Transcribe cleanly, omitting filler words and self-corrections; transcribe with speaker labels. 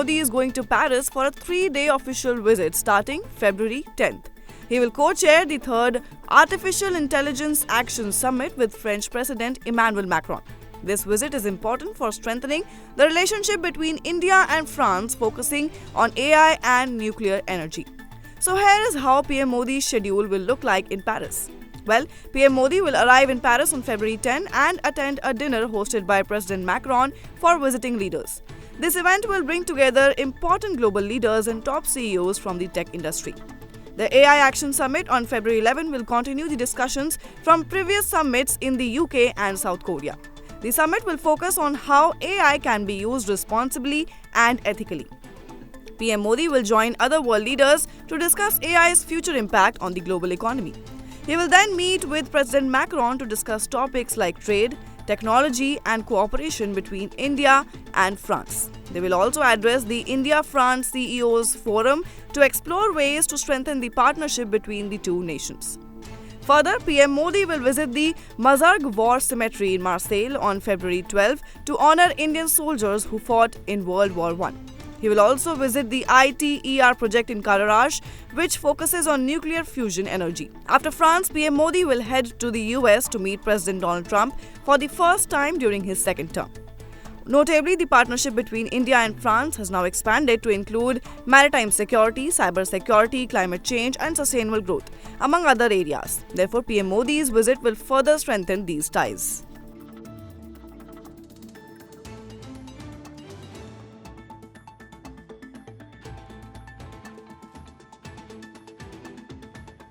Speaker 1: Modi is going to Paris for a 3-day official visit starting February 10th. He will co-chair the third Artificial Intelligence Action Summit with French President Emmanuel Macron. This visit is important for strengthening the relationship between India and France, focusing on AI and nuclear energy. So here is how PM Modi's schedule will look like in Paris. Well, PM Modi will arrive in Paris on February 10 and attend a dinner hosted by President Macron for visiting leaders. This event will bring together important global leaders and top CEOs from the tech industry. The AI Action Summit on February 11 will continue the discussions from previous summits in the UK and South Korea. The summit will focus on how AI can be used responsibly and ethically. PM Modi will join other world leaders to discuss AI's future impact on the global economy. He will then meet with President Macron to discuss topics like trade, technology, and cooperation between India and France. They will also address the India-France CEOs Forum to explore ways to strengthen the partnership between the two nations. Further, PM Modi will visit the Mazargues War Cemetery in Marseille on February 12 to honor Indian soldiers who fought in World War I. He will also visit the ITER project in Kararaj, which focuses on nuclear fusion energy. After France, PM Modi will head to the US to meet President Donald Trump for the first time during his second term. Notably, the partnership between India and France has now expanded to include maritime security, cyber security, climate change, and sustainable growth, among other areas. Therefore, PM Modi's visit will further strengthen these ties.